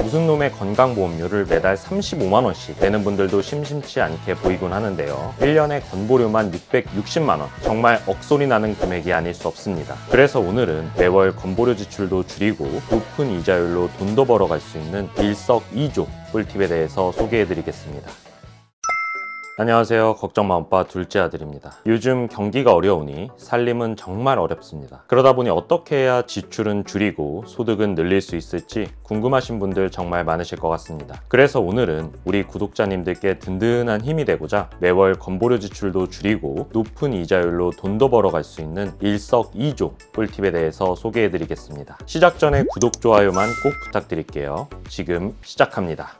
무슨 놈의 건강보험료를 매달 35만원씩 내는 분들도 심심치 않게 보이곤 하는데요. 1년에 건보료만 660만원, 정말 억소리 나는 금액이 아닐 수 없습니다. 그래서 오늘은 매월 건보료 지출도 줄이고 높은 이자율로 돈도 벌어갈 수 있는 일석이조 꿀팁에 대해서 소개해드리겠습니다. 안녕하세요. 걱정마음빠 둘째 아들입니다. 요즘 경기가 어려우니 살림은 정말 어렵습니다. 그러다 보니 어떻게 해야 지출은 줄이고 소득은 늘릴 수 있을지 궁금하신 분들 정말 많으실 것 같습니다. 그래서 오늘은 우리 구독자님들께 든든한 힘이 되고자 매월 건보료 지출도 줄이고 높은 이자율로 돈도 벌어갈 수 있는 일석이조 꿀팁에 대해서 소개해드리겠습니다. 시작 전에 구독, 좋아요만 꼭 부탁드릴게요. 지금 시작합니다.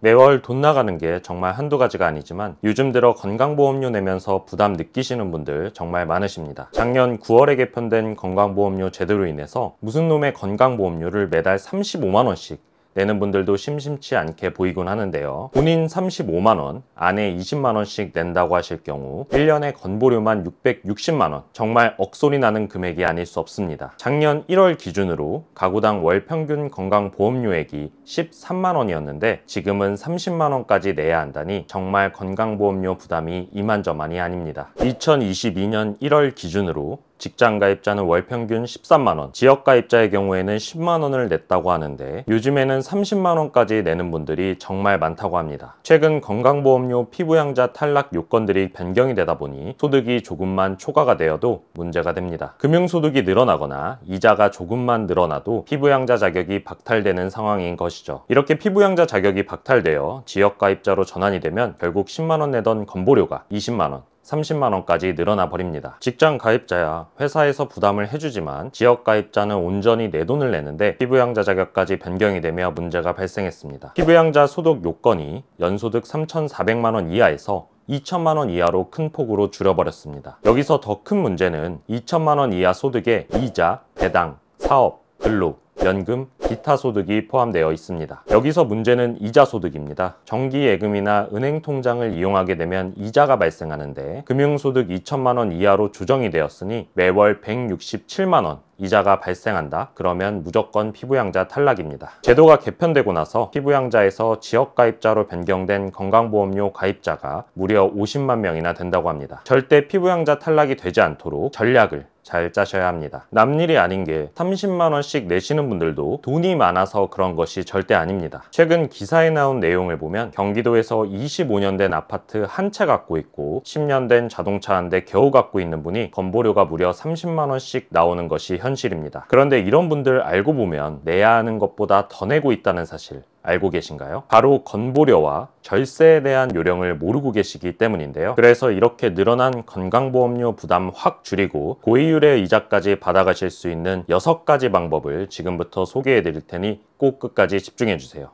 매월 돈 나가는 게 정말 한두 가지가 아니지만 요즘 들어 건강보험료 내면서 부담 느끼시는 분들 정말 많으십니다. 작년 9월에 개편된 건강보험료 제도로 인해서 무슨 놈의 건강보험료를 매달 35만원씩 내는 분들도 심심치 않게 보이곤 하는데요. 본인 35만원, 아내 20만원씩 낸다고 하실 경우 1년에 건보료만 660만원, 정말 억소리 나는 금액이 아닐 수 없습니다. 작년 1월 기준으로 가구당 월 평균 건강보험료액이 13만원이었는데 지금은 30만원까지 내야 한다니 정말 건강보험료 부담이 이만저만이 아닙니다. 2022년 1월 기준으로 직장가입자는 월 평균 13만원, 지역가입자의 경우에는 10만원을 냈다고 하는데 요즘에는 30만원까지 내는 분들이 정말 많다고 합니다. 최근 건강보험료 피부양자 탈락 요건들이 변경이 되다 보니 소득이 조금만 초과가 되어도 문제가 됩니다. 금융소득이 늘어나거나 이자가 조금만 늘어나도 피부양자 자격이 박탈되는 상황인 것이죠. 이렇게 피부양자 자격이 박탈되어 지역가입자로 전환이 되면 결국 10만원 내던 건보료가 20만원, 30만원까지 늘어나 버립니다. 직장 가입자야 회사에서 부담을 해주지만 지역 가입자는 온전히 내 돈을 내는데 피부양자 자격까지 변경이 되며 문제가 발생했습니다. 피부양자 소득 요건이 연소득 3,400만원 이하에서 2천만원 이하로 큰 폭으로 줄여버렸습니다. 여기서 더 큰 문제는 2천만원 이하 소득에 이자, 배당, 사업, 근로, 연금, 기타 소득이 포함되어 있습니다. 여기서 문제는 이자 소득입니다. 정기예금이나 은행 통장을 이용하게 되면 이자가 발생하는데 금융소득 2천만원 이하로 조정이 되었으니 매월 167만원 이자가 발생한다? 그러면 무조건 피부양자 탈락입니다. 제도가 개편되고 나서 피부양자에서 지역가입자로 변경된 건강보험료 가입자가 무려 50만 명이나 된다고 합니다. 절대 피부양자 탈락이 되지 않도록 전략을 잘 짜셔야 합니다. 남일이 아닌 게 30만원씩 내시는 분들도 돈이 많아서 그런 것이 절대 아닙니다. 최근 기사에 나온 내용을 보면 경기도에서 25년 된 아파트 한 채 갖고 있고 10년 된 자동차 한 대 겨우 갖고 있는 분이 건보료가 무려 30만원씩 나오는 것이 현실입니다. 그런데 이런 분들 알고 보면 내야 하는 것보다 더 내고 있다는 사실 알고 계신가요? 바로 건보료와 절세에 대한 요령을 모르고 계시기 때문인데요. 그래서 이렇게 늘어난 건강보험료 부담 확 줄이고 고이율의 이자까지 받아가실 수 있는 6가지 방법을 지금부터 소개해 드릴 테니 꼭 끝까지 집중해 주세요.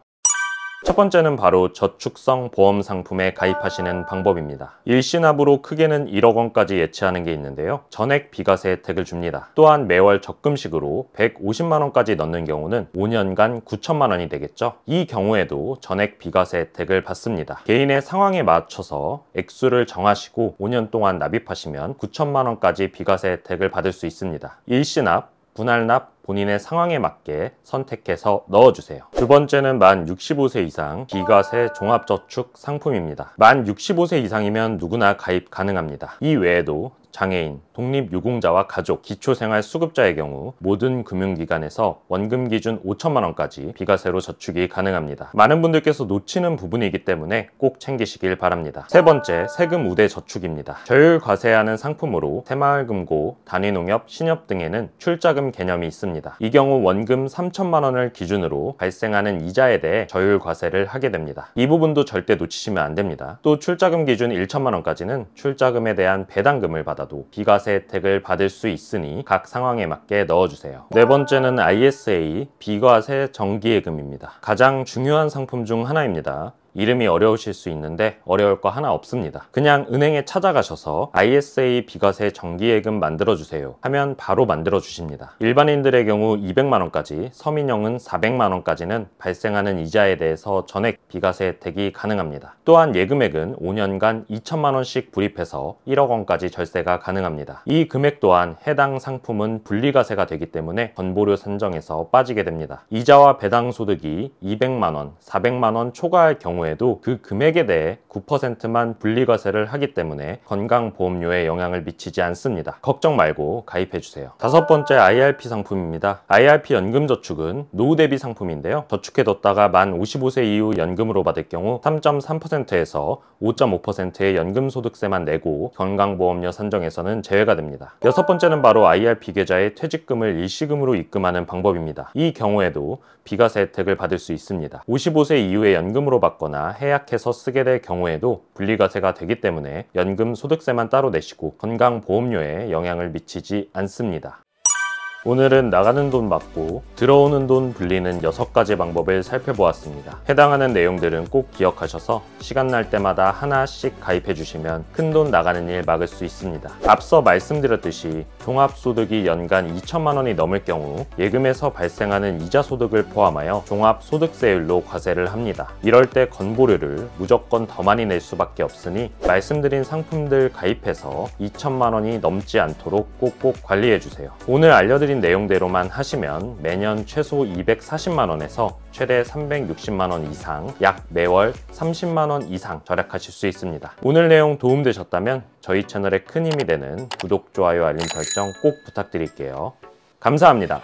첫 번째는 바로 저축성 보험 상품에 가입하시는 방법입니다. 일시납으로 크게는 1억 원까지 예치하는 게 있는데요. 전액 비과세 혜택을 줍니다. 또한 매월 적금식으로 150만 원까지 넣는 경우는 5년간 9천만 원이 되겠죠. 이 경우에도 전액 비과세 혜택을 받습니다. 개인의 상황에 맞춰서 액수를 정하시고 5년 동안 납입하시면 9천만 원까지 비과세 혜택을 받을 수 있습니다. 일시납, 분할납, 본인의 상황에 맞게 선택해서 넣어주세요. 두 번째는 만 65세 이상 비과세 종합저축 상품입니다. 만 65세 이상이면 누구나 가입 가능합니다. 이 외에도 장애인, 독립유공자와 가족, 기초생활수급자의 경우 모든 금융기관에서 원금 기준 5천만 원까지 비과세로 저축이 가능합니다. 많은 분들께서 놓치는 부분이기 때문에 꼭 챙기시길 바랍니다. 세 번째, 세금 우대 저축입니다. 저율 과세하는 상품으로 새마을금고, 단위농협, 신협 등에는 출자금 개념이 있습니다. 이 경우 원금 3천만 원을 기준으로 발생하는 이자에 대해 저율 과세를 하게 됩니다. 이 부분도 절대 놓치시면 안 됩니다. 또 출자금 기준 1천만 원까지는 출자금에 대한 배당금을 받아도 비과세 혜택을 받을 수 있으니 각 상황에 맞게 넣어주세요. 네 번째는 ISA 비과세 정기예금입니다. 가장 중요한 상품 중 하나입니다. 이름이 어려우실 수 있는데 어려울 거 하나 없습니다. 그냥 은행에 찾아가셔서 ISA 비과세 정기예금 만들어주세요 하면 바로 만들어주십니다. 일반인들의 경우 200만원까지, 서민형은 400만원까지는 발생하는 이자에 대해서 전액 비과세 혜택이 가능합니다. 또한 예금액은 5년간 2천만원씩 불입해서 1억원까지 절세가 가능합니다. 이 금액 또한 해당 상품은 분리과세가 되기 때문에 건보료 산정에서 빠지게 됩니다. 이자와 배당 소득이 200만원, 400만원 초과할 경우에도 그 금액에 대해 9%만 분리과세를 하기 때문에 건강보험료에 영향을 미치지 않습니다. 걱정 말고 가입해주세요. 다섯 번째 IRP 상품입니다. IRP 연금저축은 노후 대비 상품인데요. 저축해뒀다가 만 55세 이후 연금으로 받을 경우 3.3%에서 5.5%의 연금소득세만 내고 건강보험료 산정에서는 제외가 됩니다. 여섯 번째는 바로 IRP 계좌에 퇴직금을 일시금으로 입금하는 방법입니다. 이 경우에도 비과세 혜택을 받을 수 있습니다. 55세 이후에 연금으로 받거나 해약해서 쓰게 될 경우에도 분리과세가 되기 때문에 연금 소득세만 따로 내시고 건강보험료에 영향을 미치지 않습니다. 오늘은 나가는 돈 받고 들어오는 돈 불리는 6가지 방법을 살펴보았습니다. 해당하는 내용들은 꼭 기억하셔서 시간 날 때마다 하나씩 가입해 주시면 큰돈 나가는 일 막을 수 있습니다. 앞서 말씀드렸듯이 종합소득이 연간 2천만 원이 넘을 경우 예금에서 발생하는 이자 소득을 포함하여 종합소득세율로 과세를 합니다. 이럴 때 건보료를 무조건 더 많이 낼 수밖에 없으니 말씀드린 상품들 가입해서 2천만 원이 넘지 않도록 꼭꼭 관리해 주세요. 오늘 알려드린 내용대로만 하시면 매년 최소 240만원에서 최대 360만원 이상, 약 매월 30만원 이상 절약하실 수 있습니다. 오늘 내용 도움되셨다면 저희 채널에 큰 힘이 되는 구독, 좋아요, 알림 설정 꼭 부탁드릴게요. 감사합니다.